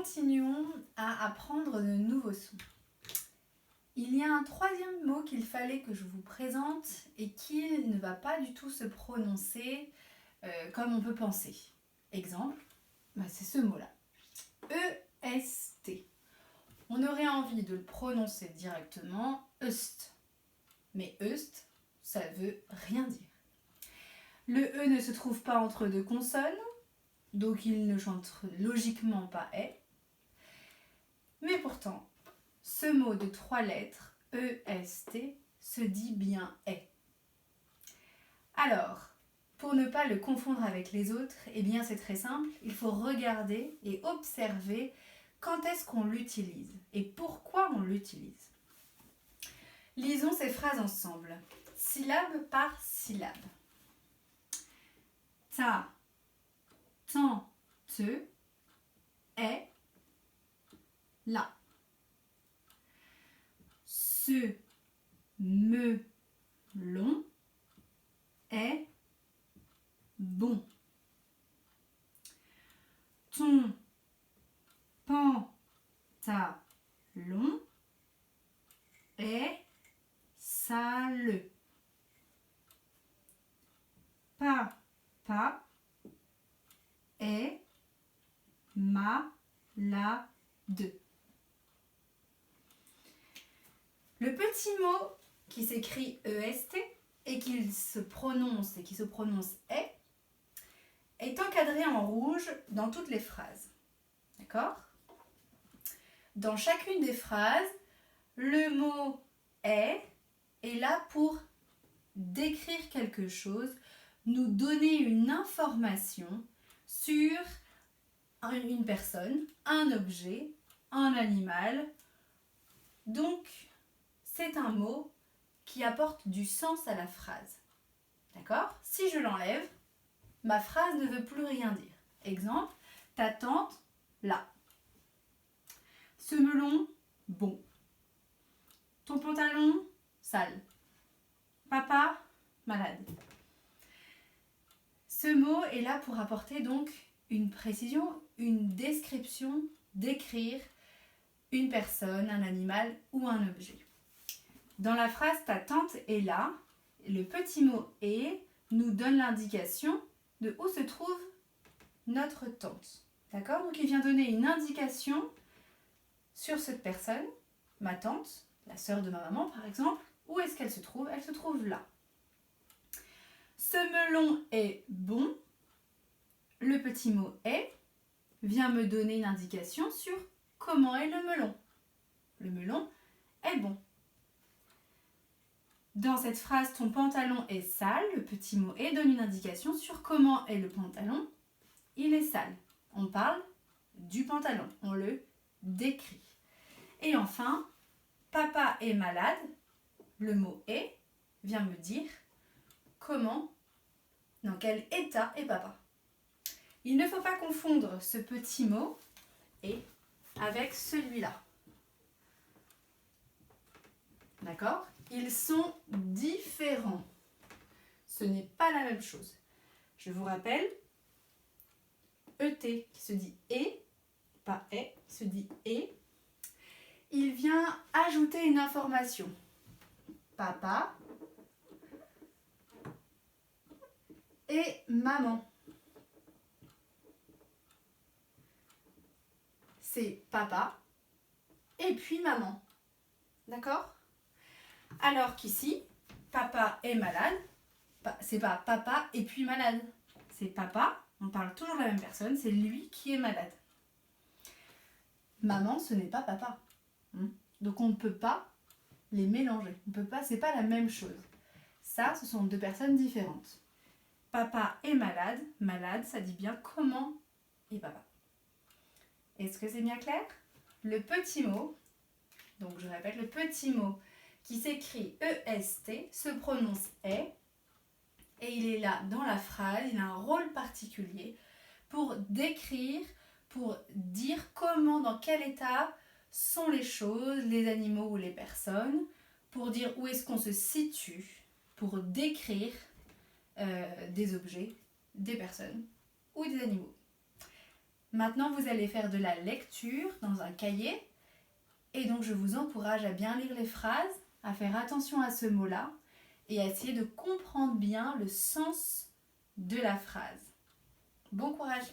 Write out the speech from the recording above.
continuons à apprendre de nouveaux sons. Il y a un troisième mot qu'il fallait que je vous présente et qui ne va pas du tout se prononcer comme on peut penser. Exemple, c'est ce mot-là. E-S-T. On aurait envie de le prononcer directement eust. Mais eust, ça veut rien dire. Le E ne se trouve pas entre deux consonnes, donc il ne chante logiquement pas est. Mais pourtant, ce mot de 3 lettres, E-S-T, se dit bien est. Alors, pour ne pas le confondre avec les autres, eh bien c'est très simple, il faut regarder et observer quand est-ce qu'on l'utilise et pourquoi on l'utilise. Lisons ces phrases ensemble, syllabe par syllabe. Ta, tan, te, est, là. Ce, me, long, est, bon. Ton, pantalon, est, sale. Papa est malade. Le petit mot qui s'écrit EST et qui se prononce est encadré en rouge dans toutes les phrases. D'accord ? Dans chacune des phrases, le mot est là pour décrire quelque chose, nous donner une information sur une personne, un objet, un animal. Donc, c'est un mot qui apporte du sens à la phrase. D'accord ? Si je l'enlève, ma phrase ne veut plus rien dire. Exemple, ta tante, là. Ce melon, bon. Ton pantalon, sale. Papa, malade. Ce mot est là pour apporter donc une précision, une description, décrire une personne, un animal ou un objet. Dans la phrase « ta tante est là », le petit mot « est » nous donne l'indication de où se trouve notre tante. D'accord ? Donc il vient donner une indication sur cette personne, ma tante, la sœur de ma maman par exemple. Où est-ce qu'elle se trouve ? Elle se trouve là. Ce melon est bon. Le petit mot « est » vient me donner une indication sur comment est le melon. Le melon est bon. Dans cette phrase, ton pantalon est sale, le petit mot est donne une indication sur comment est le pantalon. Il est sale. On parle du pantalon, on le décrit. Et enfin, papa est malade, le mot est vient me dire comment, dans quel état est papa. Il ne faut pas confondre ce petit mot et avec celui-là. D'accord ? Ils sont différents. Ce n'est pas la même chose. Je vous rappelle, ET qui se dit et, pas est, qui se dit et. Il vient ajouter une information. Papa et maman. C'est papa et puis maman. D'accord ? Alors qu'ici, papa est malade, c'est pas papa et puis malade. C'est papa, on parle toujours de la même personne, c'est lui qui est malade. Maman, ce n'est pas papa. Donc on ne peut pas les mélanger. On peut pas, c'est pas la même chose. Ça, ce sont deux personnes différentes. Papa est malade, malade, ça dit bien comment est papa. Est-ce que c'est bien clair ? Le petit mot, donc je répète, le petit mot qui s'écrit EST se prononce est et il est là dans la phrase, il a un rôle particulier pour décrire, pour dire comment, dans quel état sont les choses, les animaux ou les personnes, pour dire où est-ce qu'on se situe, pour décrire des objets, des personnes ou des animaux. Maintenant, vous allez faire de la lecture dans un cahier. Et donc, je vous encourage à bien lire les phrases, à faire attention à ce mot-là et à essayer de comprendre bien le sens de la phrase. Bon courage!